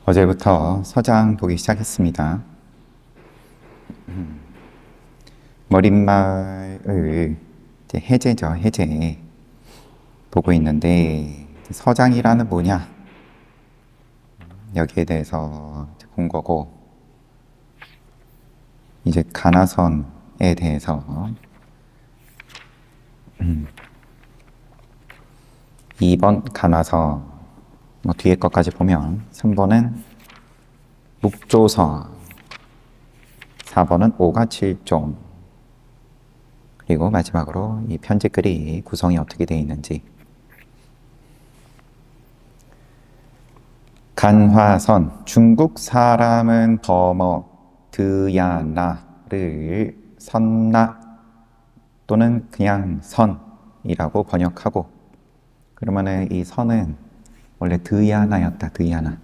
어제부터 서장 보기 시작했습니다. 머릿말을 이제 해제죠, 해제. 보고 있는데, 서장이라는 뭐냐? 여기에 대해서 본 거고, 이제 가나선에 대해서 2번 가나선, 뭐 뒤에 것까지 보면 3번은 묵조선, 4번은 오가칠종, 그리고 마지막으로 이 편지글이 구성이 어떻게 되어 있는지. 간화선, 중국 사람은 버머 드야나를 선나 또는 그냥 선이라고 번역하고, 그러면은 이 선은 원래 드야나였다, 드야나.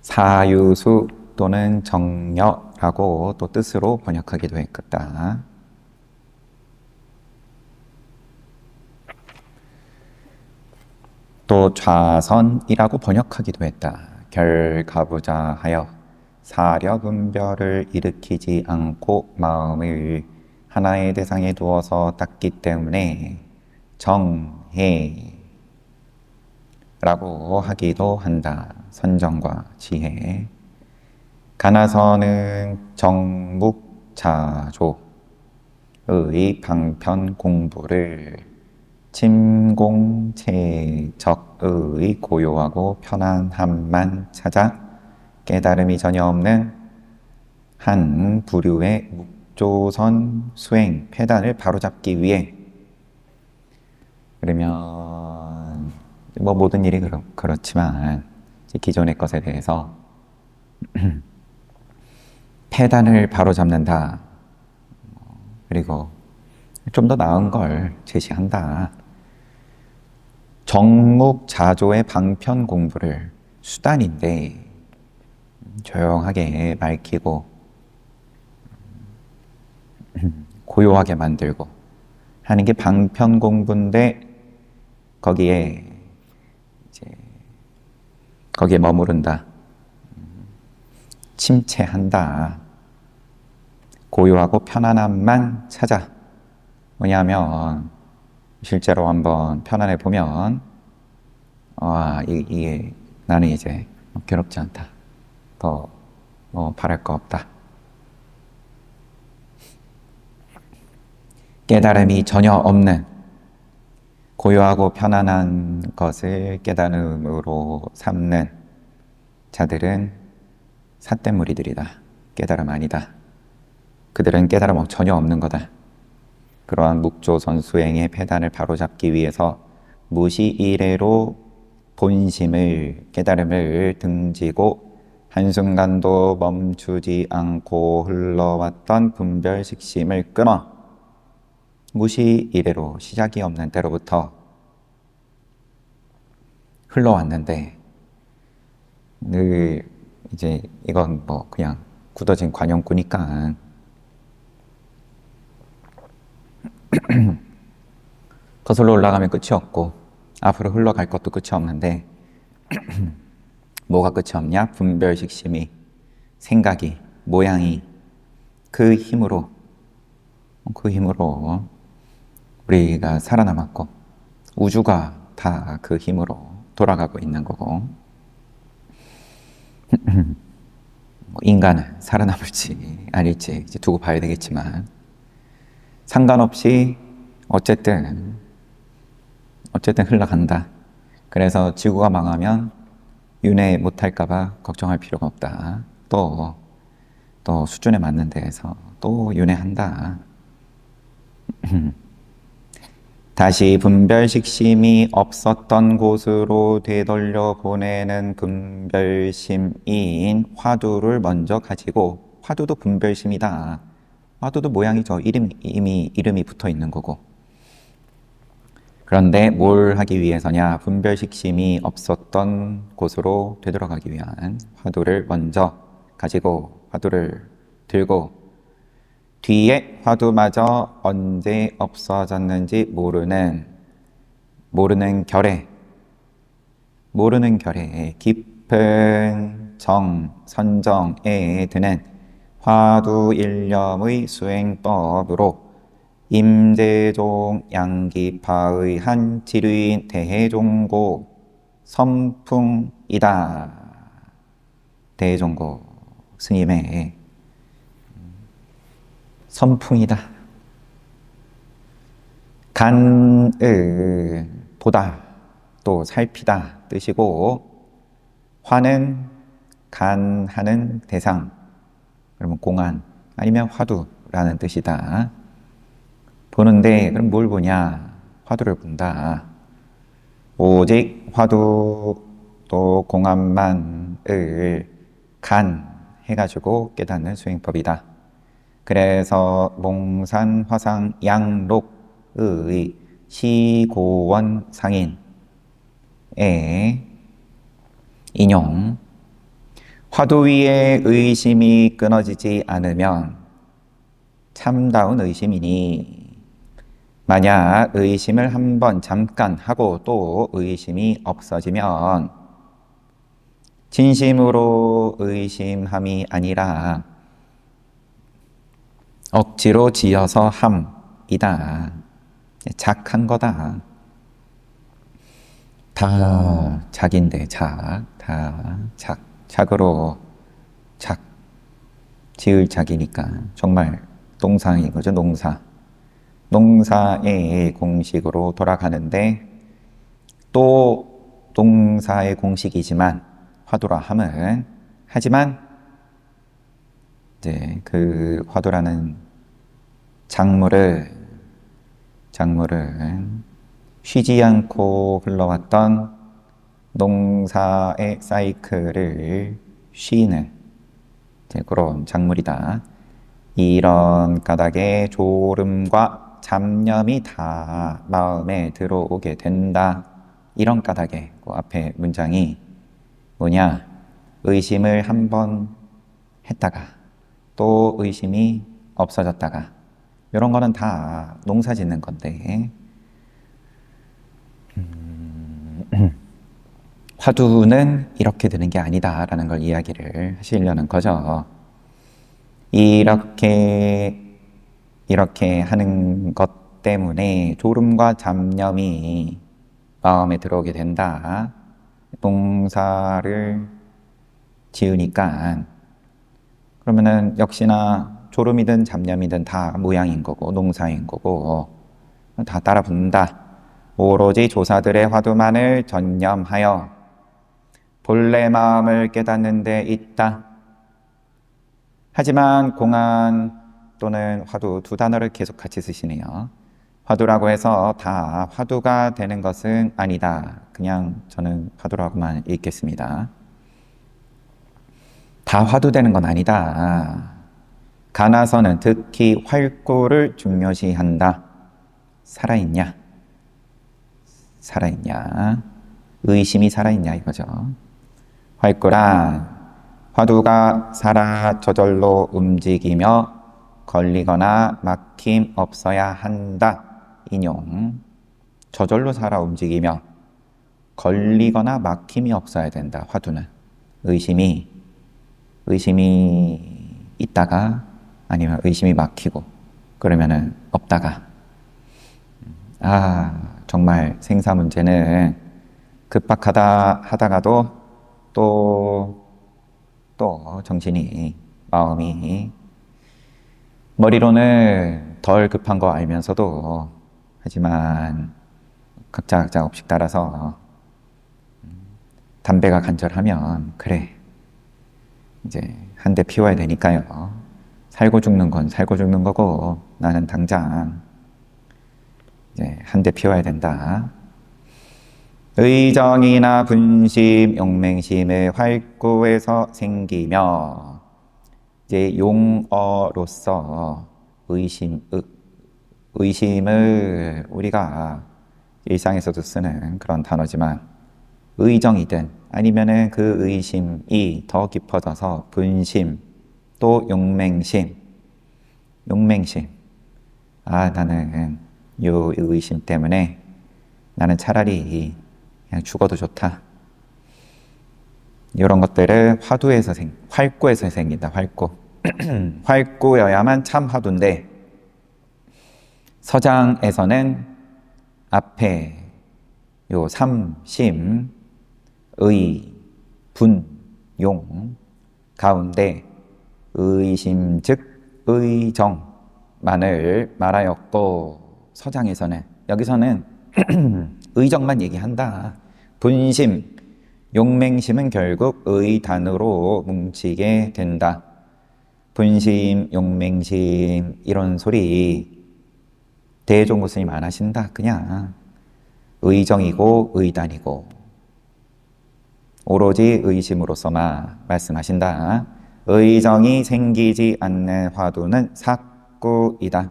사유수 또는 정여라고 또 뜻으로 번역하기도 했겠다. 또 좌선이라고 번역하기도 했다. 결가부자 하여 사려분별을 일으키지 않고 마음을 하나의 대상에 두어서 닦기 때문에 정해 라고 하기도 한다. 선정과 지혜. 가나선은 정묵자조의 방편 공부를 침공체적의 고요하고 편안함만 찾아 깨달음이 전혀 없는 한 부류의 묵조선 수행 폐단을 바로잡기 위해, 그러면 뭐 모든 일이 그렇지만 기존의 것에 대해서 폐단을 바로잡는다. 그리고 좀 더 나은 걸 제시한다. 정묵자조의 방편 공부를 수단인데 조용하게 맑히고 고요하게 만들고 하는 게 방편 공부인데, 거기에 머무른다. 침체한다. 고요하고 편안함만 찾아. 뭐냐면 실제로 한번 편안해 보면 이게 나는 이제 괴롭지 않다. 더 바랄 거 없다. 깨달음이 전혀 없는 고요하고 편안한 것을 깨달음으로 삼는 자들은 삿된 무리들이다. 깨달음 아니다. 그들은 깨달음 전혀 없는 거다. 그러한 묵조선 수행의 폐단을 바로잡기 위해서 무시이래로 본심을, 깨달음을 등지고 한순간도 멈추지 않고 흘러왔던 분별식심을 끊어 무시이래로 시작이 없는 때로부터 흘러왔는데, 늘 이제 이건 뭐 그냥 굳어진 관용구니까 거슬러 올라가면 끝이 없고 앞으로 흘러갈 것도 끝이 없는데 뭐가 끝이 없냐? 분별식심이, 생각이, 모양이 그 힘으로 우리가 살아남았고 우주가 다 그 힘으로 돌아가고 있는 거고, 인간은 살아남을지 아닐지 이제 두고 봐야 되겠지만, 상관없이 어쨌든 흘러간다. 그래서 지구가 망하면 윤회 못할까봐 걱정할 필요가 없다. 또 수준에 맞는 데에서 또 윤회한다. 다시 분별식심이 없었던 곳으로 되돌려 보내는 분별심인 화두를 먼저 가지고, 화두도 분별심이다. 화두도 모양이죠. 이름이 붙어 있는 거고. 그런데 뭘 하기 위해서냐? 분별식심이 없었던 곳으로 되돌아가기 위한 화두를 먼저 가지고, 화두를 들고, 뒤에 화두마저 언제 없어졌는지 모르는 결에 모르는 결에 깊은 선정에 드는 화두일념의 수행법으로 임재종 양기파의 한 지류인 대종고 선풍이다. 대종고 스님의 선풍이다. 간을 보다 또 살피다 뜻이고, 화는 간하는 대상, 그러면 공안 아니면 화두라는 뜻이다. 보는데 그럼 뭘 보냐? 화두를 본다. 오직 화두 또 공안만을 간해가지고 깨닫는 수행법이다. 그래서 몽산 화상 양록의 시고원 상인의 인용, 화두 위에 의심이 끊어지지 않으면 참다운 의심이니, 만약 의심을 한번 잠깐 하고 또 의심이 없어지면 진심으로 의심함이 아니라 억지로 지어서 함이다. 작한 거다. 다 작인데 다 작으로 지을 작이니까 정말 농사인 거죠. 농사의 공식으로 돌아가는데, 또 농사의 공식이지만 화두라 함은, 하지만 이제 그 화두라는 작물을 쉬지 않고 흘러왔던 농사의 사이클을 쉬는 그런 작물이다. 이런 까닭에 졸음과 잡념이 다 마음에 들어오게 된다. 이런 까닭에 그 앞에 문장이 뭐냐? 의심을 한번 했다가 또 의심이 없어졌다가, 이런 거는 다 농사 짓는 건데, 화두는 이렇게 되는 게 아니다라는 걸 이야기를 하시려는 거죠. 이렇게 하는 것 때문에 졸음과 잡념이 마음에 들어오게 된다. 농사를 지으니까, 그러면은 역시나 졸음이든 잡념이든 다 모양인 거고 농사인 거고 다 따라 붙는다. 오로지 조사들의 화두만을 전념하여 본래 마음을 깨닫는 데 있다. 하지만 공안 또는 화두 두 단어를 계속 같이 쓰시네요. 화두라고 해서 다 화두가 되는 것은 아니다. 그냥 저는 화두라고만 읽겠습니다. 다 화두 되는 건 아니다. 가나서는 특히 활구를 중요시한다. 살아있냐? 의심이 살아있냐 이거죠. 활구란 화두가 살아 저절로 움직이며 걸리거나 막힘 없어야 한다. 인용. 저절로 살아 움직이며 걸리거나 막힘이 없어야 된다. 화두는. 의심이 있다가 아니면 의심이 막히고 그러면은 없다가, 정말 생사 문제는 급박하다 하다가도 또 정신이, 마음이 머리로는 덜 급한 거 알면서도, 하지만 각자 업식 따라서 담배가 간절하면 그래 이제 한 대 피워야 되니까요. 살고 죽는 건 살고 죽는 거고 나는 당장 이제 한 대 피워야 된다. 의정이나 분심, 용맹심의 활구에서 생기며, 이제 용어로서 의심을 우리가 일상에서도 쓰는 그런 단어지만, 의정이든 아니면은 그 의심이 더 깊어져서 분심, 또 용맹심. 나는 요 의심 때문에 나는 차라리 그냥 죽어도 좋다. 이런 것들을 활구에서 생긴다. 활구. 활구여야만 참 화두인데 서장에서는 앞에 요 삼, 심, 의, 분, 용 가운데 의심 즉 의정만을 말하였고 서장에서는 여기서는 의정만 얘기한다. 분심, 용맹심은 결국 의단으로 뭉치게 된다. 분심, 용맹심 이런 소리 대종고 스님 안 하신다. 그냥 의정이고 의단이고 오로지 의심으로서만 말씀하신다. 의정이 생기지 않는 화두는 삭구이다.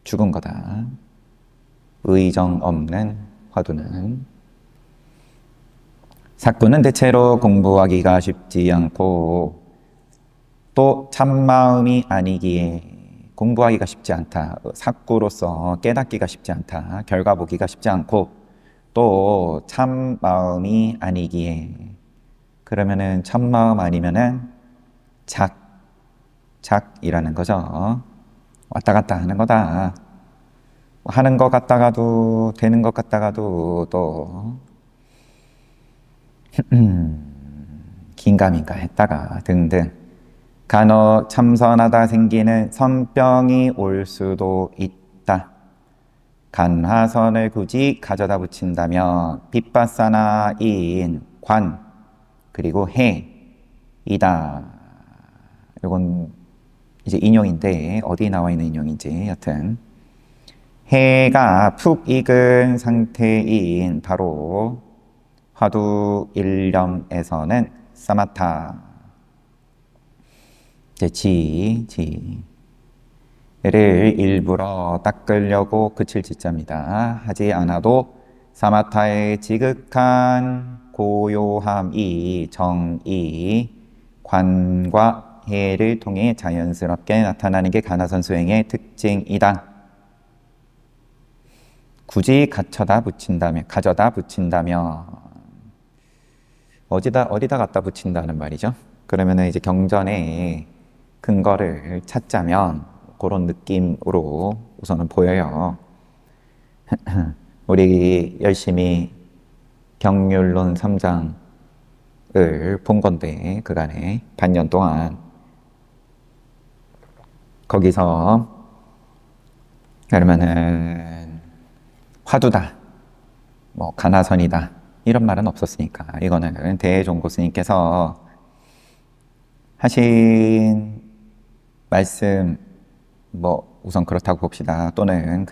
죽은 거다. 의정 없는 화두는. 삭구는 대체로 공부하기가 쉽지 않고 또 참마음이 아니기에 공부하기가 쉽지 않다. 삭구로서 깨닫기가 쉽지 않다. 결과 보기가 쉽지 않고 또 참마음이 아니기에 그러면은 참마음 아니면은 작이라는 거죠. 왔다 갔다 하는 거다. 하는 것 같다가도 되는 것 같다가도 또 긴가민가 했다가 등등 간혹 참선하다 생기는 선병이 올 수도 있다. 간화선을 굳이 가져다 붙인다면 빗바사나인 관 그리고 해이다. 이건 이제 인용인데 어디 나와 있는 인용인지 여튼 해가 푹 익은 상태인 바로 화두 일념에서는 사마타 를 일부러 닦으려고 그칠 짓자입니다. 하지 않아도 사마타의 지극한 고요함이 정이 관과 해를 통해 자연스럽게 나타나는 게 간화선 수행의 특징이다. 굳이 가져다 붙인다면 어디다 갖다 붙인다는 말이죠. 그러면은 이제 경전에 근거를 찾자면 그런 느낌으로 우선은 보여요. 우리 열심히 경률론 3장을 본 건데 그간에 반년 동안 거기서 그러면은 화두다, 뭐 간화선이다 이런 말은 없었으니까 이거는 대종고 스님께서 하신 말씀 뭐 우선 그렇다고 봅시다. 또는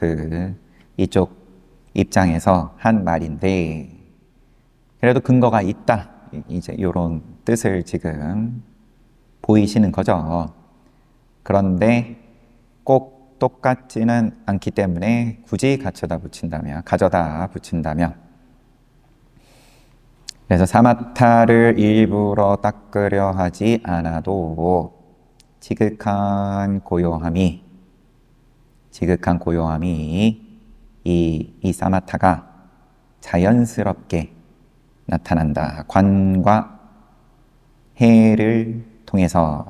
이쪽 입장에서 한 말인데 그래도 근거가 있다. 이제 이런 뜻을 지금 보이시는 거죠. 그런데 꼭 똑같지는 않기 때문에 굳이 가져다 붙인다면 그래서 사마타를 일부러 닦으려 하지 않아도 지극한 고요함이 이 사마타가 자연스럽게 나타난다. 관과 해를 통해서.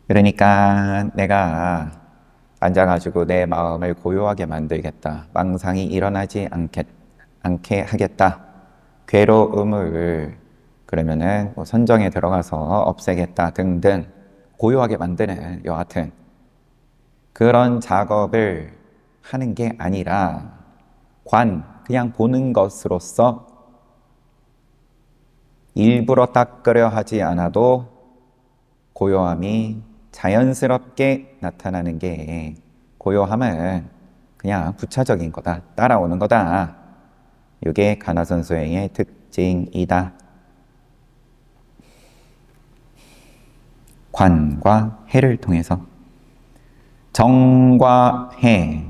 그러니까 내가 앉아가지고 내 마음을 고요하게 만들겠다. 망상이 일어나지 않게 하겠다. 괴로움을 그러면은 뭐 선정에 들어가서 없애겠다 등등 고요하게 만드는 여하튼 그런 작업을 하는 게 아니라 그냥 보는 것으로서 일부러 닦으려 하지 않아도 고요함이 자연스럽게 나타나는 게 고요함은 그냥 부차적인 거다. 따라오는 거다. 이게 간화선 수행의 특징이다. 관과 해를 통해서 정과 해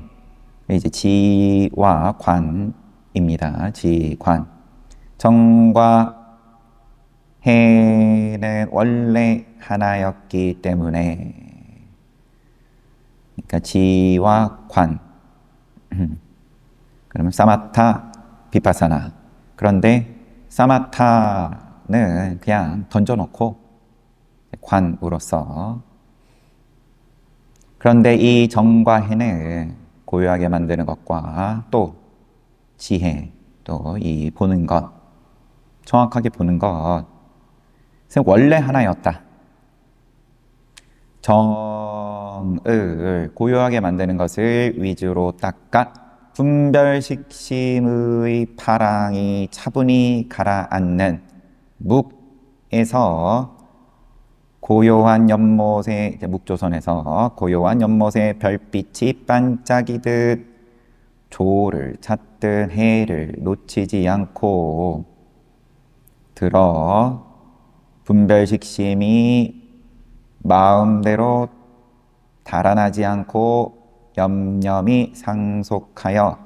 이제 지와 관입니다. 지관 정과 해는 원래 하나였기 때문에 그러니까 지와 관 그러면 사마타 비파사나 그런데 사마타는 그냥 던져놓고 관으로서. 그런데 이 정과 해는 고요하게 만드는 것과 또 지혜, 또 이 보는 것, 정확하게 보는 것, 원래 하나였다. 정을 고요하게 만드는 것을 위주로 닦아 분별식심의 파랑이 차분히 가라앉는 묵에서 고요한 연못의, 묵조선에서 고요한 연못의 별빛이 반짝이듯 조를 찾듯 해를 놓치지 않고 들어 분별식심이 마음대로 달아나지 않고 염염이 상속하여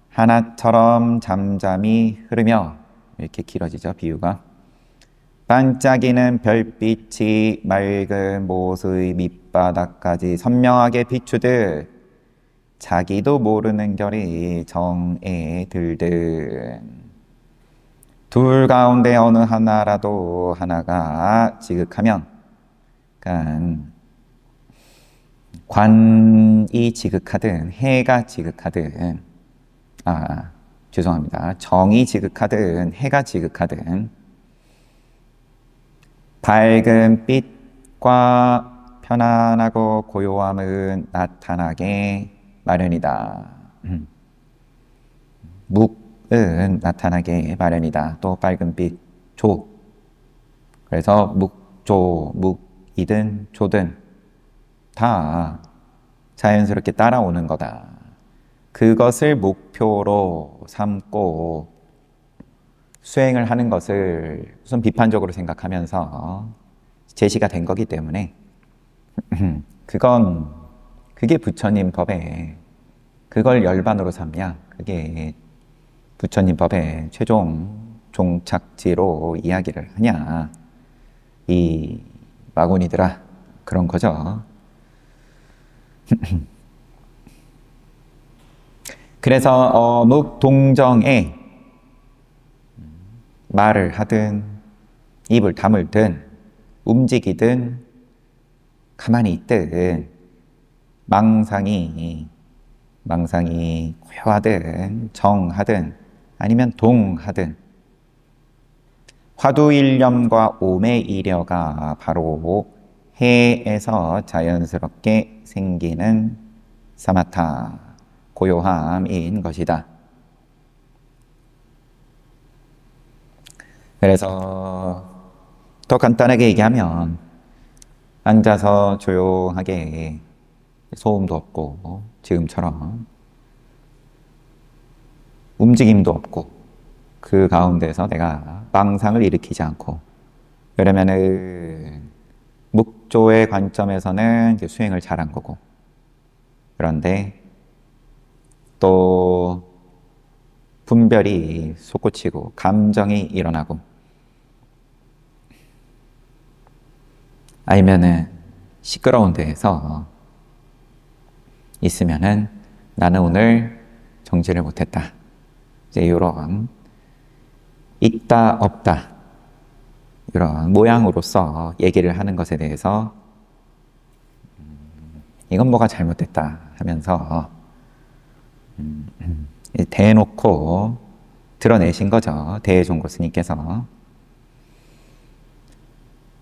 하나처럼 잠잠히 흐르며, 이렇게 길어지죠, 비유가. 반짝이는 별빛이 맑은 못의 밑바닥까지 선명하게 비추듯 자기도 모르는 결이 정에 들듯 둘 가운데 어느 하나라도 하나가 지극하면, 그러니까 관이 지극하든 해가 지극하든, 죄송합니다. 정이 지극하든 해가 지극하든 밝은 빛과 편안하고 고요함은 나타나게 마련이다. 묵은 나타나게 마련이다. 또 밝은 빛, 조. 그래서 묵조, 묵이든 조든 다 자연스럽게 따라오는 거다. 그것을 목표로 삼고 수행을 하는 것을 우선 비판적으로 생각하면서 제시가 된 거기 때문에 그게 부처님 법에, 그걸 열반으로 삼냐, 그게 부처님 법의 최종 종착지로 이야기를 하냐, 이 마구니들아, 그런 거죠. 그래서 어묵동정에 말을 하든 입을 다물든 움직이든 가만히 있든 망상이 고요하든 정하든 아니면 동하든 화두일념과 오매이려가 바로 해에서 자연스럽게 생기는 사마타, 고요함인 것이다. 그래서 더 간단하게 얘기하면 앉아서 조용하게 소음도 없고 지금처럼 움직임도 없고 그 가운데서 내가 망상을 일으키지 않고, 그러면은 묵조의 관점에서는 이제 수행을 잘한 거고, 그런데 또 분별이 솟구치고 감정이 일어나고, 아니면은 시끄러운 데에서 있으면은 나는 오늘 정지를 못했다. 이제 이런 있다 없다 이런 모양으로서 얘기를 하는 것에 대해서 이건 뭐가 잘못됐다 하면서 대놓고 드러내신 거죠. 대종고 스님께서.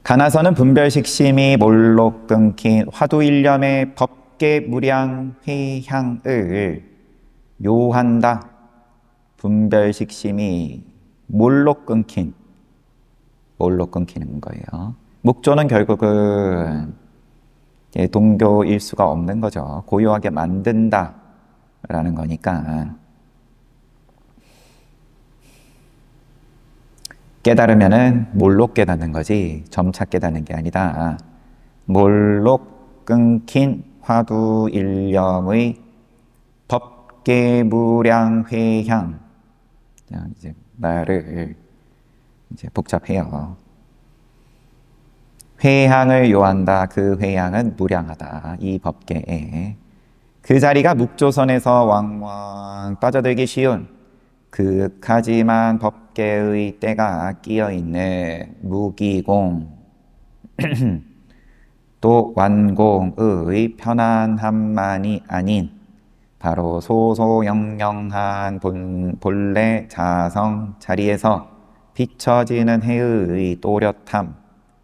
가나서는 분별식심이 몰록 끊긴 화두일념의 법계무량 회향을 요한다. 분별식심이 몰록 끊기는 거예요. 묵조는 결국은 동교일 수가 없는 거죠. 고요하게 만든다 라는 거니까. 깨달으면은 몰록 깨닫는 거지 점차 깨닫는 게 아니다. 몰록 끊긴 화두일념의 법계무량회향. 이제 말을 이제 복잡해요. 회향을 요한다. 그 회향은 무량하다. 이 법계에 그 자리가 묵조선에서 왕왕 빠져들기 쉬운 그윽하지만 법계의 때가 끼어있는 무기공 또 완공의 편안함만이 아닌 바로 소소영영한 본래 자성 자리에서 비춰지는 해의 또렷함,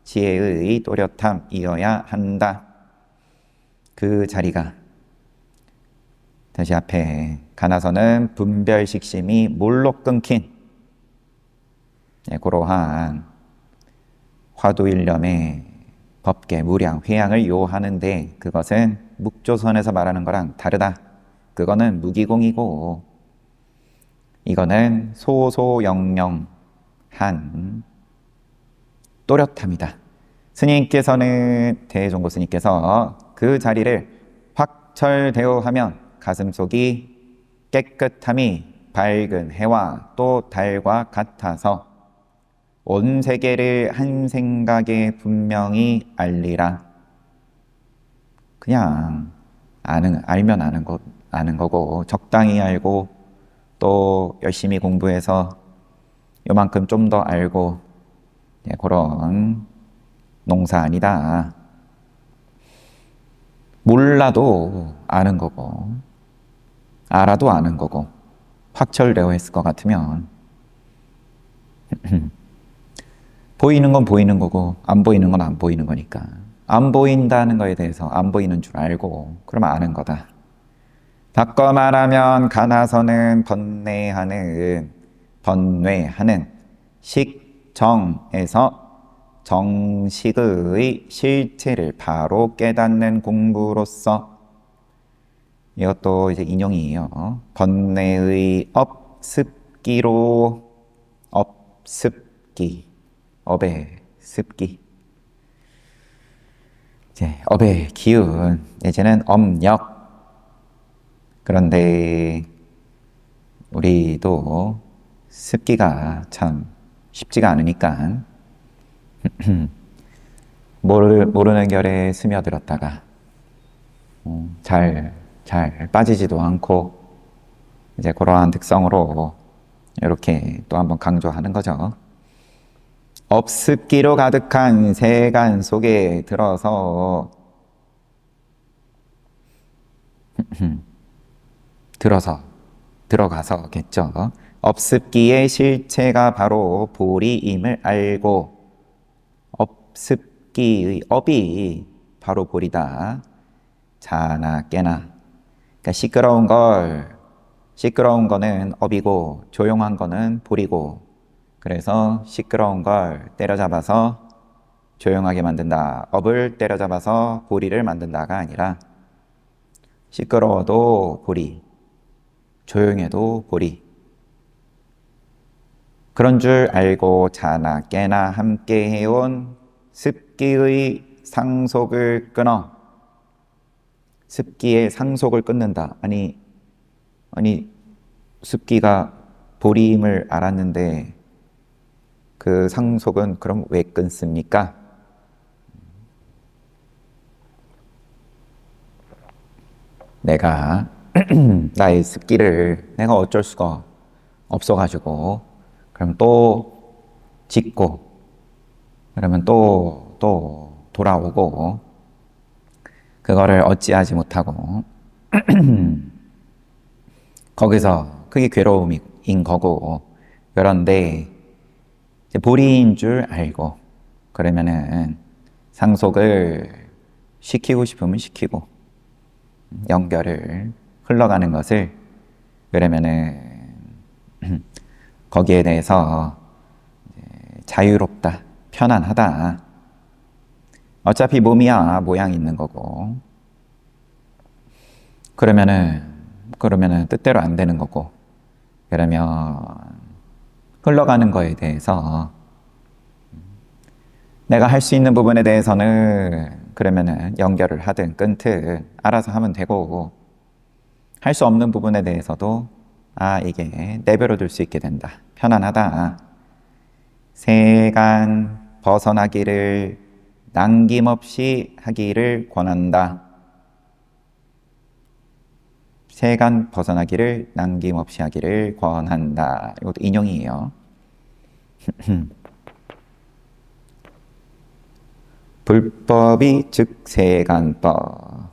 지혜의 또렷함이어야 한다. 그 자리가 다시 앞에 가나서는 분별식심이 몰록 끊긴 그러한 화두일념의 법계, 무량, 회양을 요하는데 그것은 묵조선에서 말하는 거랑 다르다. 그거는 무기공이고 이거는 소소영영한 또렷함이다. 스님께서는 대종고 스님께서 그 자리를 확철대오하면 가슴속이 깨끗함이 밝은 해와 또 달과 같아서 온 세계를 한 생각에 분명히 알리라. 그냥 알면 아는 거고 적당히 알고 또 열심히 공부해서 요만큼 좀 더 알고 그런 농사 아니다. 몰라도 아는 거고 알아도 아는 거고 확철되어 있을 것 같으면 보이는 건 보이는 거고 안 보이는 건 안 보이는 거니까 안 보인다는 거에 대해서 안 보이는 줄 알고 그러면 아는 거다. 바꿔 말하면 가나서는 번뇌하는 식정에서 정식의 실체를 바로 깨닫는 공부로서 이것도 이제 인용이에요. 번뇌의 업습기로 업의 습기 이제 업의 기운 내지는 업력. 그런데 우리도 습기가 참 쉽지가 않으니까 모르는 결에 스며들었다가 잘 빠지지도 않고 이제 그러한 특성으로 이렇게 또 한번 강조하는 거죠. 업습기로 가득한 세간 속에 들어가서겠죠. 업습기의 실체가 바로 보리임을 알고 업습기의 업이 바로 보리다. 자나 깨나. 그러니까 시끄러운 거는 업이고 조용한 거는 보리고 그래서 시끄러운 걸 때려잡아서 조용하게 만든다. 업을 때려잡아서 보리를 만든다가 아니라 시끄러워도 보리, 조용해도 보리. 그런 줄 알고 자나 깨나 함께 해온 습기의 상속을 끊어. 습기의 상속을 끊는다. 아니 습기가 보리임을 알았는데 그 상속은 그럼 왜 끊습니까? 내가 나의 습기를 내가 어쩔 수가 없어가지고 그럼 또 짓고 그러면 또 돌아오고 그거를 어찌하지 못하고 거기서 그게 괴로움인 거고 그런데 보리인 줄 알고 그러면은 상속을 시키고 싶으면 시키고 연결을 흘러가는 것을 그러면은 거기에 대해서 자유롭다, 편안하다. 어차피 몸이야 모양 있는 거고 그러면은 뜻대로 안 되는 거고 그러면 흘러가는 거에 대해서 내가 할 수 있는 부분에 대해서는 그러면은 연결을 하든 끊든 알아서 하면 되고 할 수 없는 부분에 대해서도 이게 내버려 둘 수 있게 된다. 편안하다. 세간 벗어나기를 남김없이 하기를 권한다. 세간 벗어나기를 남김없이 하기를 권한다. 이것도 인용이에요. 불법이 즉 세간법.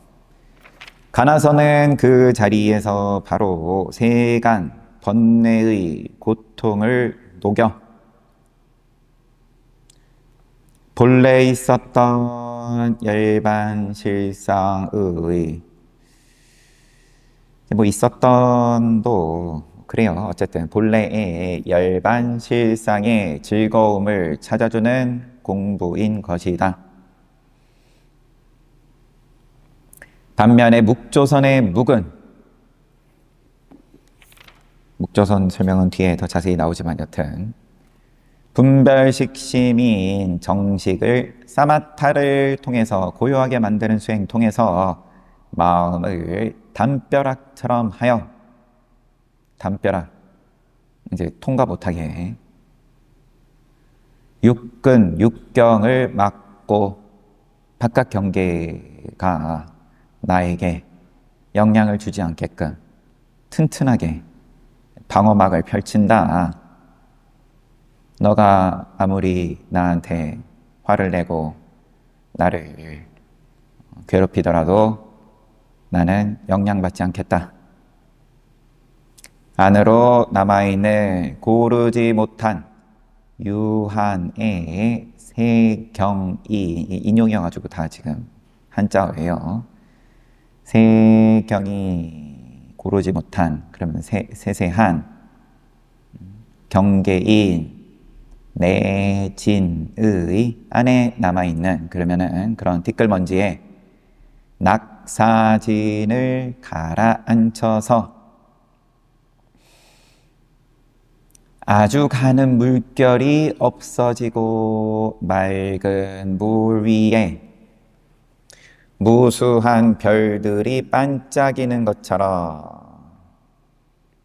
가나서는 그 자리에서 바로 세간, 번뇌의 고통을 녹여 본래 있었던 열반실상의 뭐 있었던도 그래요. 어쨌든 본래의 열반실상의 즐거움을 찾아주는 공부인 것이다. 반면에 묵조선의 묵은, 묵조선 설명은 뒤에 더 자세히 나오지만 여튼 분별식심인 정식을 사마타를 통해서 고요하게 만드는 수행 통해서 마음을 담벼락처럼 하여, 담벼락 이제 통과 못하게 육근, 육경을 막고 바깥 경계가 나에게 영향을 주지 않게끔 튼튼하게 방어막을 펼친다. 너가 아무리 나한테 화를 내고 나를 괴롭히더라도 나는 영향받지 않겠다. 안으로 남아있는 고르지 못한 유한의 세경이, 인용이어가지고 다 지금 한자어예요. 세경이 고르지 못한, 그러면 세세한 경계인 내진의 안에 남아있는, 그러면은 그런 티끌먼지에 낙사진을 가라앉혀서 아주 가는 물결이 없어지고 맑은 물 위에 무수한 별들이 반짝이는 것처럼,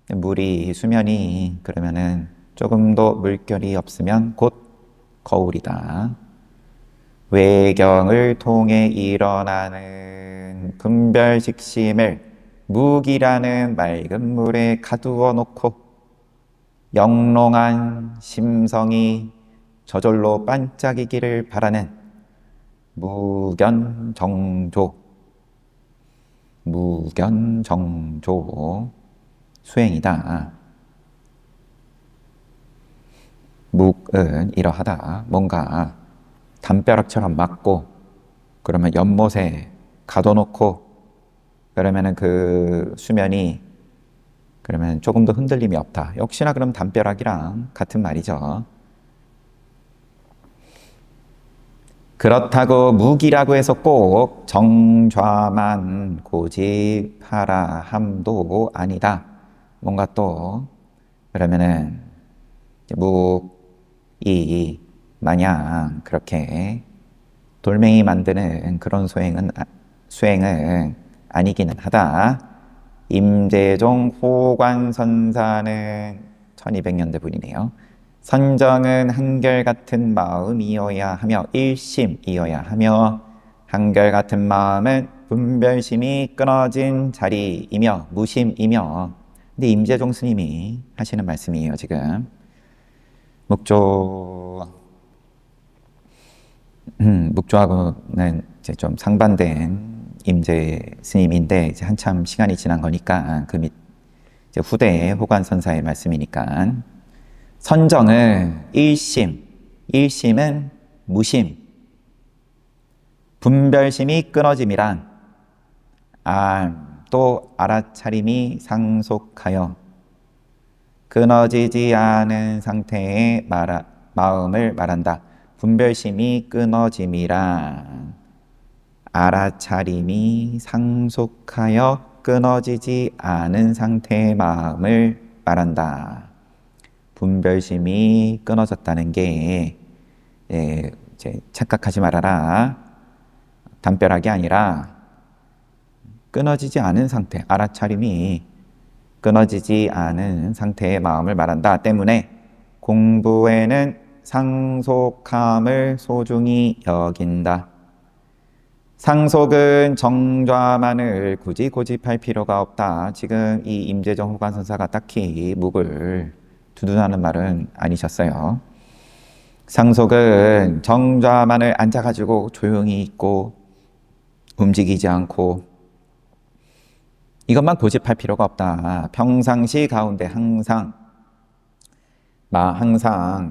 물이, 수면이 그러면은 조금도 물결이 없으면 곧 거울이다. 외경을 통해 일어나는 분별식심을 묵이라는 맑은 물에 가두어 놓고 영롱한 심성이 저절로 반짝이기를 바라는 무견정조, 무견정조 수행이다. 묵은 이러하다. 뭔가 담벼락처럼 막고, 그러면 연못에 가둬놓고, 그러면은 그 수면이 그러면 조금도 흔들림이 없다. 역시나 그럼 담벼락이랑 같은 말이죠. 그렇다고 묵이라고 해서 꼭 정좌만 고집하라 함도 아니다. 뭔가 또 그러면은 묵이 마냥 그렇게 돌멩이 만드는 그런 수행은 아니기는 하다. 임재종 호관선사는 1200년대 분이네요. 선정은 한결같은 마음이어야 하며 일심이어야 하며, 한결같은 마음은 분별심이 끊어진 자리이며 무심이며. 근데 임재종 스님이 하시는 말씀이에요. 지금 묵조하고는 이제 좀 상반된 임재 스님인데, 이제 한참 시간이 지난 거니까 그 밑 이제 후대의 호관선사의 말씀이니까, 선정은 일심, 일심은 무심, 분별심이 끊어짐이란 또 알아차림이 상속하여 끊어지지 않은 상태의 마음을 말한다. 분별심이 끊어짐이란 알아차림이 상속하여 끊어지지 않은 상태의 마음을 말한다. 분별심이 끊어졌다는 게 이제 착각하지 말아라. 담벼락이 아니라 끊어지지 않은 상태, 알아차림이 끊어지지 않은 상태의 마음을 말한다. 때문에 공부에는 상속함을 소중히 여긴다. 상속은 정좌만을 굳이 고집할 필요가 없다. 지금 이 임재정 호관선사가 딱히 묵을 두둔하는 말은 아니셨어요. 상속은 정좌만을 앉아가지고 조용히 있고 움직이지 않고 이것만 고집할 필요가 없다. 평상시 가운데 항상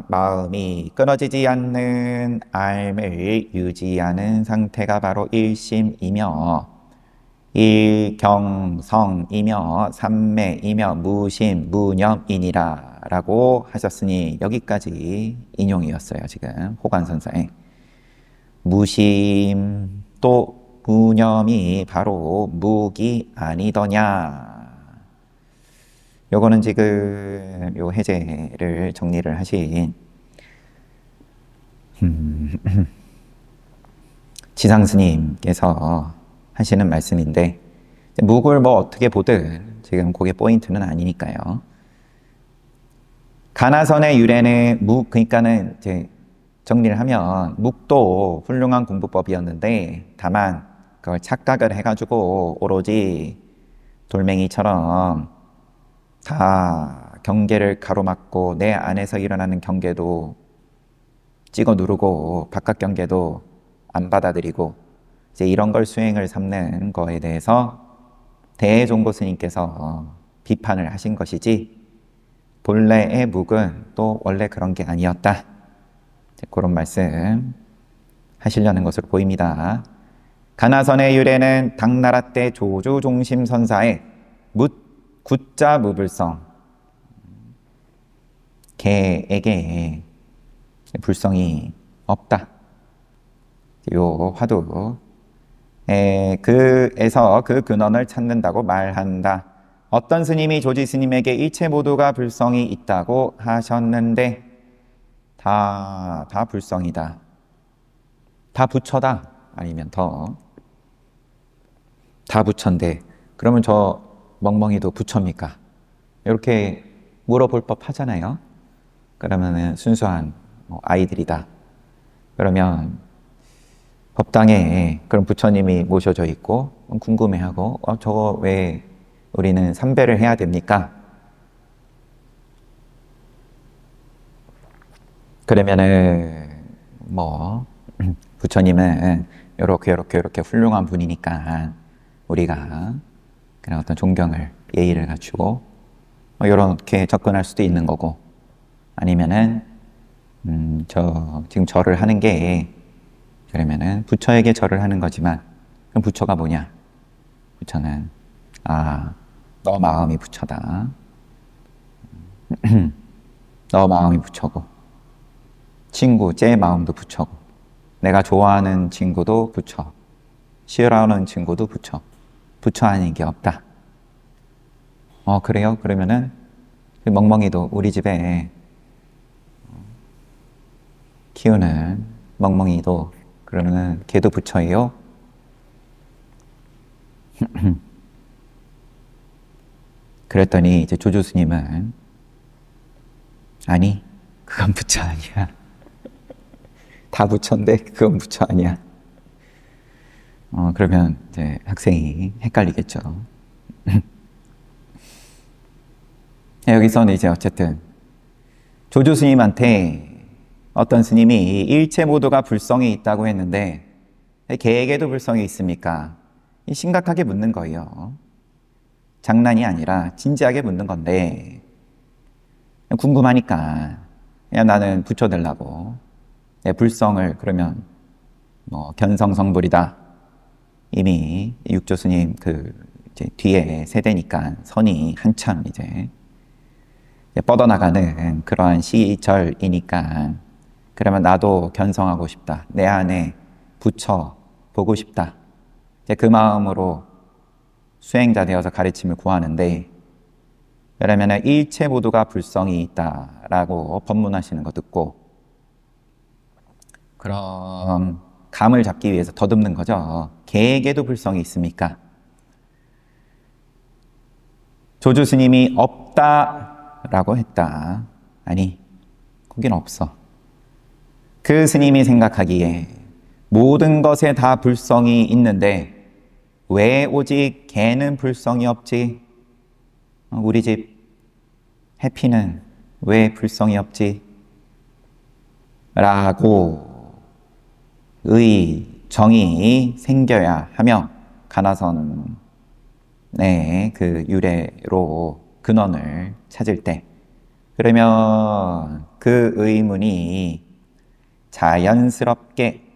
마음이 끊어지지 않는 알을 유지하는 상태가 바로 일심이며 일경성이며 삼매이며 무심 무념이니라 라고 하셨으니 여기까지 인용이었어요. 지금 호관선사의 무심 또 무념이 바로 무기 아니더냐. 요거는 지금 요 해제를 정리를 하신 지상스님께서 하시는 말씀인데, 묵을 뭐 어떻게 보든 지금 그게 포인트는 아니니까요. 가나선의 유래는 그러니까는 이제 정리를 하면 묵도 훌륭한 공부법이었는데 다만 그걸 착각을 해가지고 오로지 돌멩이처럼 다 경계를 가로막고 내 안에서 일어나는 경계도 찍어 누르고 바깥 경계도 안 받아들이고 이제 이런 걸 수행을 삼는 거에 대해서 대종고 스님께서 비판을 하신 것이지 본래의 묵은 또 원래 그런 게 아니었다. 그런 말씀 하시려는 것으로 보입니다. 가나선의 유래는 당나라 때 조주종심선사의 굿자 무불성, 개에게 불성이 없다. 요 화두에서 그 근원을 찾는다고 말한다. 어떤 스님이 조지 스님에게 일체 모두가 불성이 있다고 하셨는데 다 불성이다. 다 부처다. 아니면 다 부처인데 그러면 저 멍멍이도 부처입니까? 이렇게 물어볼 법 하잖아요. 그러면은 순수한 아이들이다. 그러면 법당에 그럼 부처님이 모셔져 있고 궁금해하고 저거 왜 우리는 삼배를 해야 됩니까? 그러면은 부처님은 이렇게 훌륭한 분이니까 우리가 그런 어떤 존경을 예의를 갖추고 이렇게 접근할 수도 있는 거고 아니면은 지금 절을 하는 게 그러면은 부처에게 절을 하는 거지만 그럼 부처가 뭐냐? 부처는 너 마음이 부처다. 너 마음이 부처고 친구 제 마음도 부처고 내가 좋아하는 친구도 부처 싫어하는 친구도 부처 아닌 게 없다. 그래요? 그러면은 멍멍이도 우리 집에 키우는 멍멍이도 그러면은 걔도 부처예요? 그랬더니 이제 조조 스님은 아니 그건 부처 아니야. 다 부처인데 그건 부처 아니야. 그러면 이제 학생이 헷갈리겠죠. 여기서는 이제 어쨌든 조조 스님한테 어떤 스님이 일체 모두가 불성이 있다고 했는데 개에게도 불성이 있습니까? 심각하게 묻는 거예요. 장난이 아니라 진지하게 묻는 건데 궁금하니까 그냥 나는 부처 되려고 내 불성을 그러면 견성성불이다. 이미 육조 스님 이제 뒤에 세대니까 선이 한참 이제 뻗어나가는 그러한 시절이니까 그러면 나도 견성하고 싶다. 내 안에 부처 보고 싶다. 이제 그 마음으로 수행자 되어서 가르침을 구하는데 그러면 일체 모두가 불성이 있다라고 법문하시는 거 듣고 그럼 감을 잡기 위해서 더듬는 거죠. 개에게도 불성이 있습니까? 조주 스님이 없다라고 했다. 아니, 거긴 없어. 그 스님이 생각하기에 모든 것에 다 불성이 있는데 왜 오직 개는 불성이 없지? 우리 집 해피는 왜 불성이 없지? 라고 정이 생겨야 하며 가나선의 그 유래로 근원을 찾을 때, 그러면 그 의문이 자연스럽게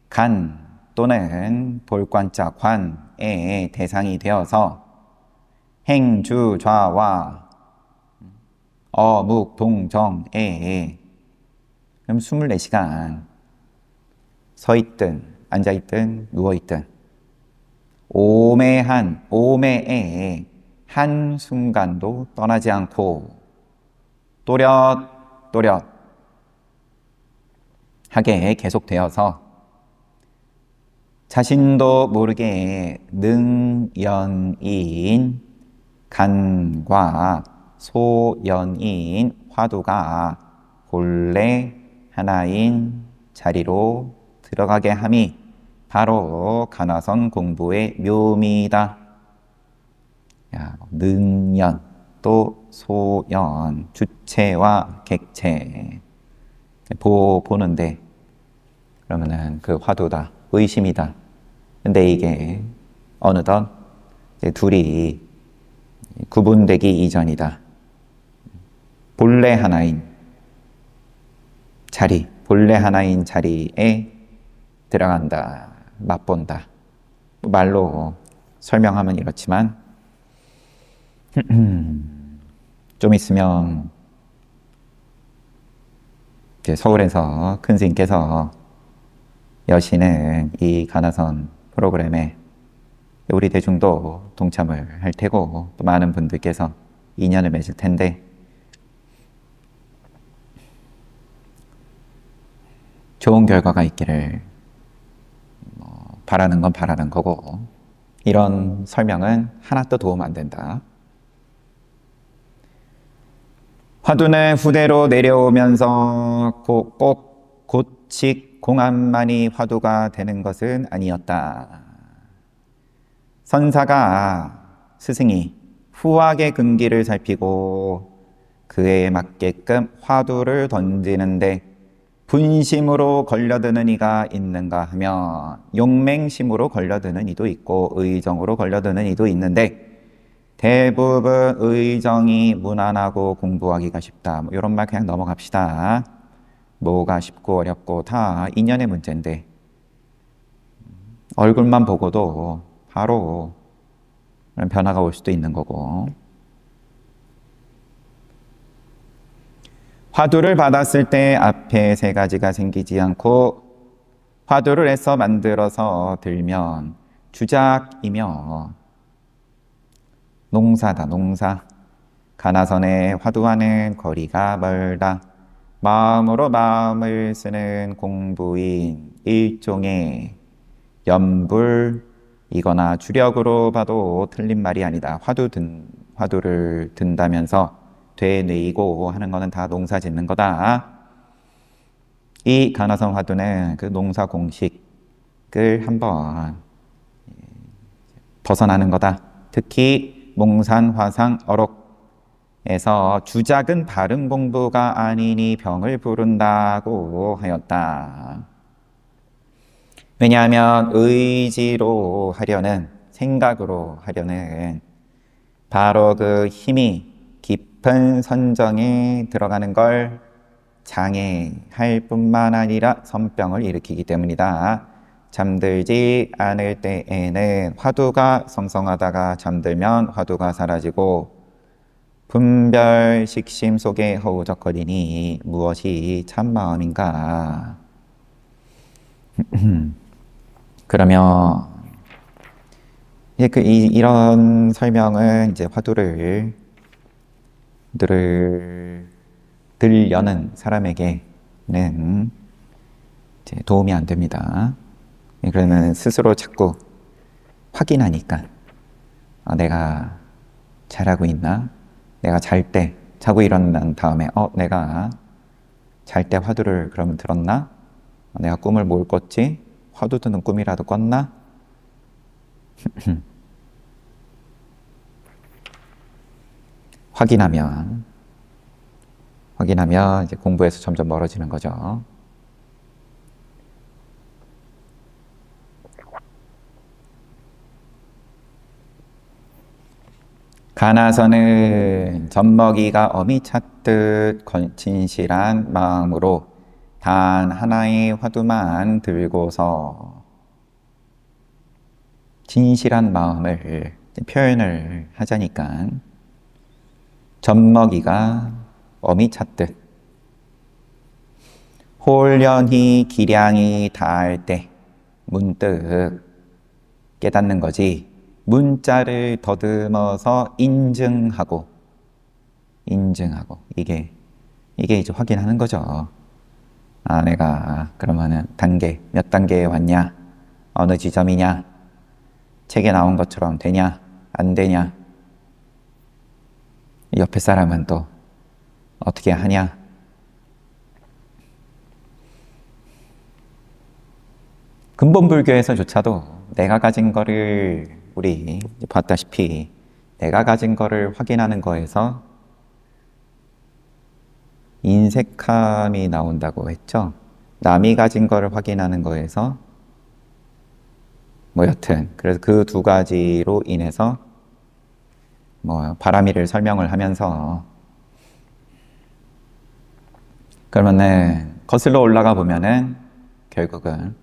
간 또는 볼관자 관의 대상이 되어서 행주 좌와 어묵 동정에 그럼 24시간 서 있든 앉아 있든 누워 있든 오매의 한 순간도 떠나지 않고 또렷 하게 계속되어서 자신도 모르게 능연인 간과 소연인 화두가 본래 하나인 자리로 들어가게 함이 바로 간화선 공부의 묘미다. 능연 또 소연, 주체와 객체 보는데 그러면은 그 화두다, 의심이다. 근데 이게 어느덧 이제 둘이 구분되기 이전이다. 본래 하나인 자리에 들어간다, 맛본다. 말로 설명하면 이렇지만 좀 있으면 이제 서울에서 큰 스님께서 여시는 이 간화선 프로그램에 우리 대중도 동참을 할 테고 또 많은 분들께서 인연을 맺을 텐데 좋은 결과가 있기를 바라는 건 바라는 거고, 이런 설명은 하나도 도움 안 된다. 화두는 후대로 내려오면서 꼭 곧직 공안만이 화두가 되는 것은 아니었다. 선사가 스승이 후학의 근기를 살피고 그에 맞게끔 화두를 던지는데 분심으로 걸려드는 이가 있는가 하면 용맹심으로 걸려드는 이도 있고 의정으로 걸려드는 이도 있는데 대부분 의정이 무난하고 공부하기가 쉽다. 이런 말 그냥 넘어갑시다. 뭐가 쉽고 어렵고 다 인연의 문제인데 얼굴만 보고도 바로 변화가 올 수도 있는 거고, 화두를 받았을 때 앞에 세 가지가 생기지 않고 화두를 애써 만들어서 들면 주작이며 농사다, 농사. 가나선의 화두와는 거리가 멀다. 마음으로 마음을 쓰는 공부인 일종의 연불이거나 주력으로 봐도 틀린 말이 아니다. 화두를 든다면서 되뇌이고 하는 거는 다 농사 짓는 거다. 이 간화선 화두는 그 농사 공식을 한번 벗어나는 거다. 특히 몽산, 화상, 어록에서 주작은 바른 공부가 아니니 병을 부른다고 하였다. 왜냐하면 의지로 하려는, 생각으로 하려는 바로 그 힘이 깊은 선정에 들어가는 걸 장애할 뿐만 아니라 선병을 일으키기 때문이다. 잠들지 않을 때에는 화두가 성성하다가 잠들면 화두가 사라지고 분별 식심 속에 허우적거리니 무엇이 참마음인가. 그러면 이런 설명은 이제 화두를 들려는 사람에게는 이제 도움이 안 됩니다. 그러면 스스로 자꾸 확인하니까 내가 잘하고 있나? 내가 자고 일어난 다음에 내가 잘 때 화두를 그러면 들었나? 내가 꿈을 뭘 꿨지? 허두드는 꿈이라도 꿨나? 확인하면 이제 공부에서 점점 멀어지는 거죠. 가나서는 젖먹이가 어미 찾듯 진실한 마음으로 단 하나의 화두만 들고서 진실한 마음을 표현을 하자니까 젖먹이가 어미 찾듯 홀연히 기량이 닿을 때 문득 깨닫는 거지. 문자를 더듬어서 인증하고 이게 이제 확인하는 거죠. 아, 내가 그러면은 몇 단계에 왔냐? 어느 지점이냐? 책에 나온 것처럼 되냐? 안 되냐? 옆에 사람은 또 어떻게 하냐? 근본불교에서조차도 내가 가진 거를 우리 봤다시피 내가 가진 거를 확인하는 거에서 인색함이 나온다고 했죠. 남이 가진 거를 확인하는 거에서 뭐 여튼 그래서 그 두 가지로 인해서 뭐 바람이를 설명을 하면서 그러면은 거슬러 올라가 보면은 결국은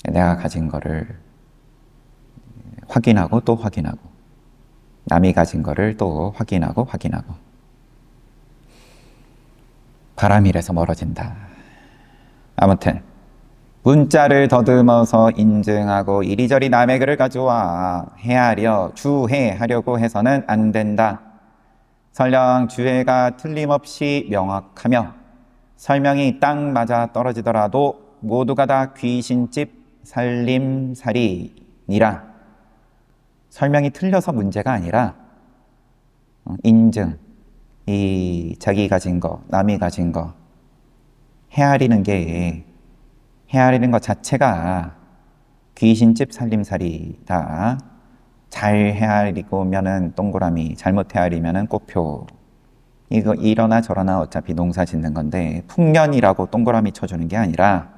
내가 가진 거를 확인하고 또 확인하고 남이 가진 거를 또 확인하고 바람이라서 멀어진다. 아무튼 문자를 더듬어서 인증하고 이리저리 남의 글을 가져와 주해하려고 해서는 안 된다. 설령 주해가 틀림없이 명확하며 설명이 딱 맞아 떨어지더라도 모두가 다 귀신집 살림살이니라. 설명이 틀려서 문제가 아니라 인증, 이 자기 가진 거, 남이 가진 거 헤아리는 것 자체가 귀신집 살림살이다. 잘 헤아리고면은 동그라미, 잘못 헤아리면은 꽃표. 이거 이러나 저러나 어차피 농사 짓는 건데 풍년이라고 동그라미 쳐주는 게 아니라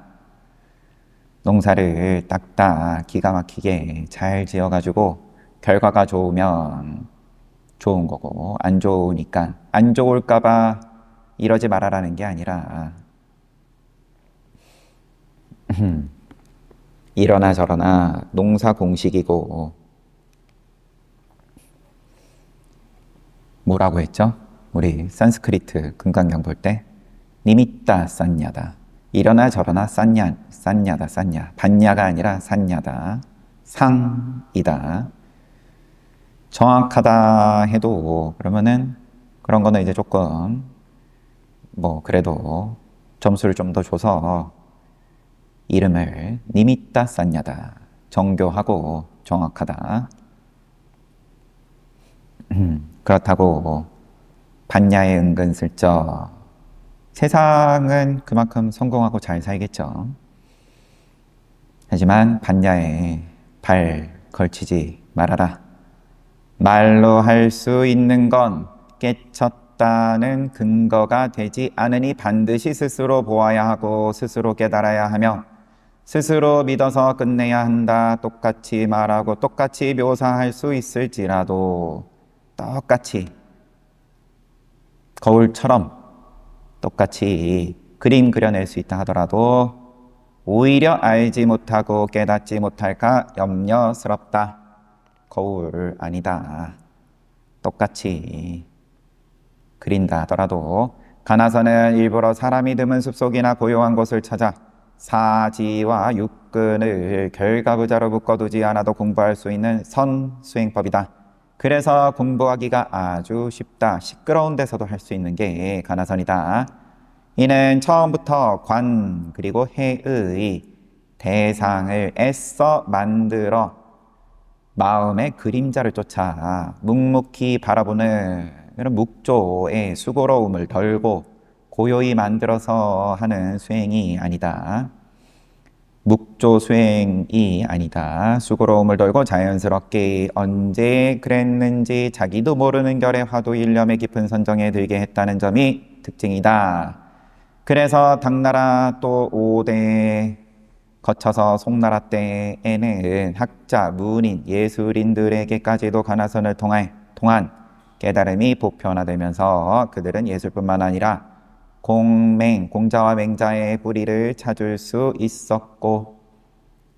농사를 딱딱 기가 막히게 잘 지어가지고 결과가 좋으면 좋은 거고 안 좋으니까 안 좋을까봐 이러지 말아라는 게 아니라 이러나 저러나 농사 공식이고 뭐라고 했죠? 우리 산스크리트 금강경 볼 때 니미따 싼냐다. 이러나 저러나 싼냐다. 반냐가 아니라 싼냐다. 상이다. 정확하다 해도 그러면은 그런 거는 이제 조금 뭐 그래도 점수를 좀 더 줘서 이름을 니미따 쌌냐다. 정교하고 정확하다. 그렇다고 반야에 은근슬쩍 세상은 그만큼 성공하고 잘 살겠죠. 하지만 반야에 발 걸치지 말아라. 말로 할 수 있는 건 깨쳤다는 근거가 되지 않으니 반드시 스스로 보아야 하고 스스로 깨달아야 하며 스스로 믿어서 끝내야 한다. 똑같이 말하고 똑같이 묘사할 수 있을지라도 똑같이 거울처럼 똑같이 그림 그려낼 수 있다 하더라도 오히려 알지 못하고 깨닫지 못할까 염려스럽다. 거울 아니다. 똑같이 그린다 하더라도 가나서는 일부러 사람이 드문 숲속이나 고요한 곳을 찾아 사지와 육근을 결과부자로 묶어두지 않아도 공부할 수 있는 선수행법이다. 그래서 공부하기가 아주 쉽다. 시끄러운 데서도 할 수 있는 게 가나선이다. 이는 처음부터 관 그리고 해의 대상을 애써 만들어 마음의 그림자를 쫓아 묵묵히 바라보는 그런 묵조의 수고로움을 덜고 고요히 만들어서 하는 수행이 아니다. 묵조 수행이 아니다. 수고로움을 돌고 자연스럽게 언제 그랬는지 자기도 모르는 결에 화두 일념의 깊은 선정에 들게 했다는 점이 특징이다. 그래서 당나라 또 5대 거쳐서 송나라 때에는 학자, 문인, 예술인들에게까지도 가나선을 통한 깨달음이 보편화되면서 그들은 예술뿐만 아니라 공자와 맹자의 뿌리를 찾을 수 있었고,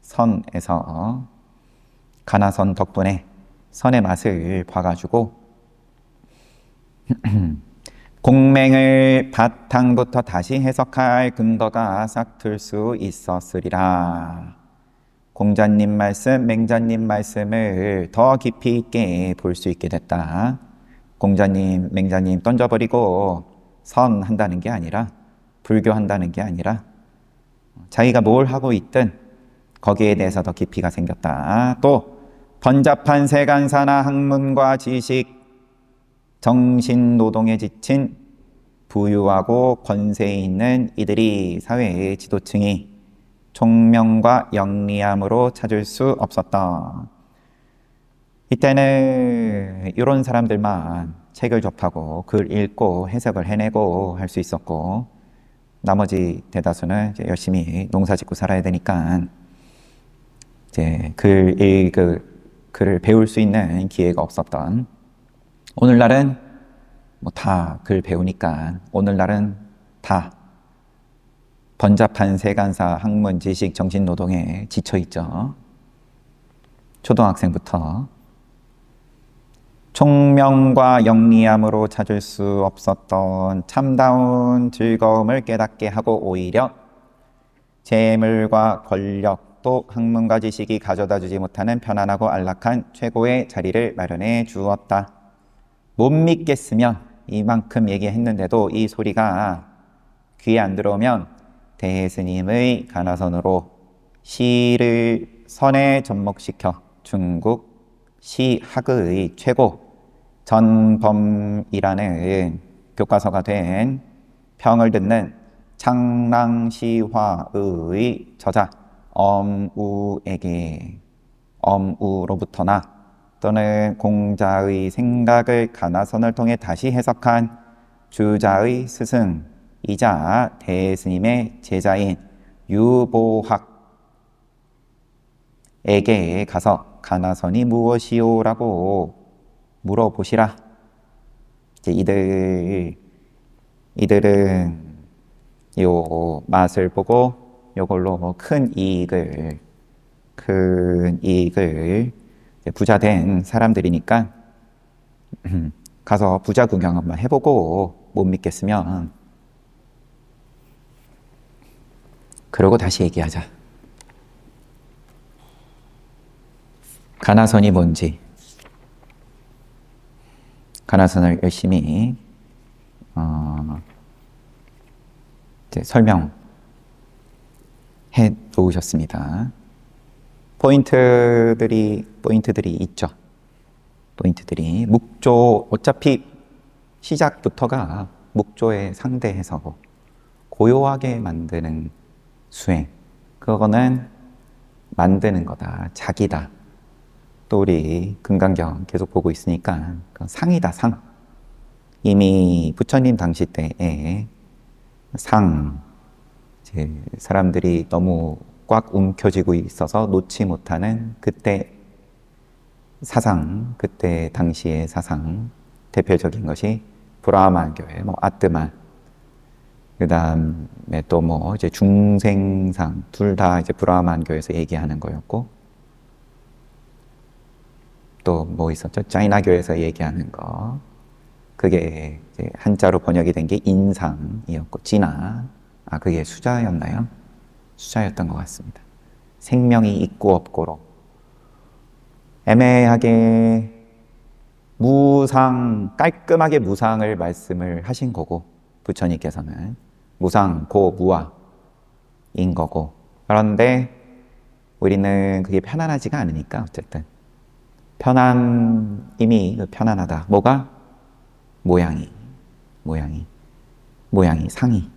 선에서 가나선 덕분에 선의 맛을 봐가지고 공맹을 바탕부터 다시 해석할 근거가 싹 틀 수 있었으리라. 공자님 말씀, 맹자님 말씀을 더 깊이 있게 볼 수 있게 됐다. 공자님, 맹자님 던져버리고 선한다는 게 아니라, 불교한다는 게 아니라 자기가 뭘 하고 있든 거기에 대해서 더 깊이가 생겼다. 또 번잡한 세간사나 학문과 지식, 정신노동에 지친 부유하고 권세 있는 이들이 사회의 지도층이 총명과 영리함으로 찾을 수 없었다. 이때는 이런 사람들만 책을 접하고 글 읽고 해석을 해내고 할 수 있었고, 나머지 대다수는 이제 열심히 농사 짓고 살아야 되니까 이제 글을 배울 수 있는 기회가 없었던, 오늘날은 뭐 다 글 배우니까 오늘날은 다 번잡한 세간사, 학문, 지식, 정신노동에 지쳐있죠. 초등학생부터 총명과 영리함으로 찾을 수 없었던 참다운 즐거움을 깨닫게 하고 오히려 재물과 권력, 또 학문과 지식이 가져다 주지 못하는 편안하고 안락한 최고의 자리를 마련해 주었다. 못 믿겠으면, 이만큼 얘기했는데도 이 소리가 귀에 안 들어오면 대스님의 가나선으로 시를 선에 접목시켜 중국 시학의 최고 전범이라는 교과서가 된 평을 듣는 창랑시화의 저자 엄우로부터나 또는 공자의 생각을 가나선을 통해 다시 해석한 주자의 스승이자 대스님의 제자인 유보학에게 가서 가나선이 무엇이요라고 물어보시라. 이제 이들은 요 맛을 보고 요걸로 뭐 큰 이익을 부자 된 사람들이니까 가서 부자 구경 한번 해보고 못 믿겠으면 그러고 다시 얘기하자. 가나선이 뭔지, 가나선을 열심히 이제 설명해 놓으셨습니다. 포인트들이 있죠. 포인트들이 묵조, 어차피 시작부터가 묵조에 상대해서 고요하게 만드는 수행, 그거는 만드는 거다, 자기다. 또 우리 금강경 계속 보고 있으니까 상이다, 상. 이미 부처님 당시 때에 상, 이제 사람들이 너무 꽉 움켜쥐고 있어서 놓지 못하는 그때 사상, 그때 당시의 사상, 대표적인 것이 브라హ만교회, 뭐 아뜨만, 그 다음에 또 뭐 이제 중생상, 둘 다 이제 브라హ만교에서 얘기하는 거였고, 또 뭐 있었죠? 짜이나교에서 얘기하는 거, 그게 이제 한자로 번역이 된 게 인상이었고, 진화, 그게 수자였나요? 수자였던 것 같습니다. 생명이 있고 없고로 애매하게 깔끔하게 무상을 말씀을 하신 거고, 부처님께서는 무상, 무아인 거고, 그런데 우리는 그게 편안하지가 않으니까 어쨌든 이미 편안하다. 뭐가? 모양이 상이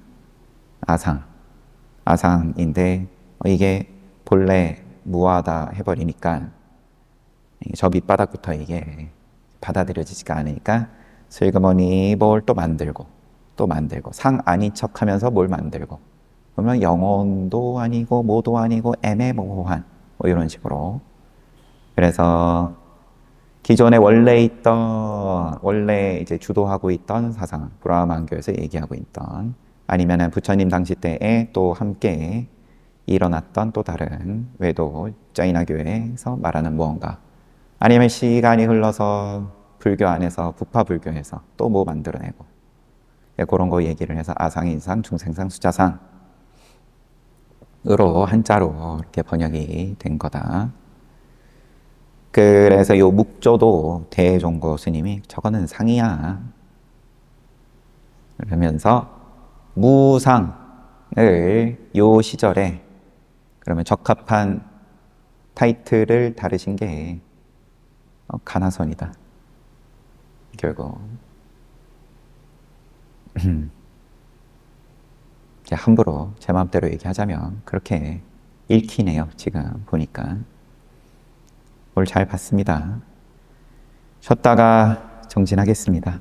아상인데, 이게 본래 무하다 해버리니까 저 밑바닥부터 이게 받아들여지지가 않으니까 슬그머니 뭘 또 만들고 상 아닌 척하면서 뭘 만들고 그러면 영혼도 아니고 뭐도 아니고 애매모호한 뭐 이런 식으로. 그래서 기존에 원래 이제 주도하고 있던 사상, 브라만교에서 얘기하고 있던, 아니면은 부처님 당시 때에 또 함께 일어났던 또 다른 외도 자이나교에서 말하는 무언가, 아니면 시간이 흘러서 불교 안에서 부파 불교에서 또 뭐 만들어내고, 그런 거 얘기를 해서 아상, 인상, 중생상, 수자상으로 한자로 이렇게 번역이 된 거다. 그래서 요 묵조도 대종고 스님이 저거는 상이야 그러면서 무상을 요 시절에 그러면 적합한 타이틀을 다루신 게 가나선이다. 결국 함부로 제 마음대로 얘기하자면 그렇게 읽히네요. 지금 보니까 오늘 잘 봤습니다. 쉬었다가 정진하겠습니다.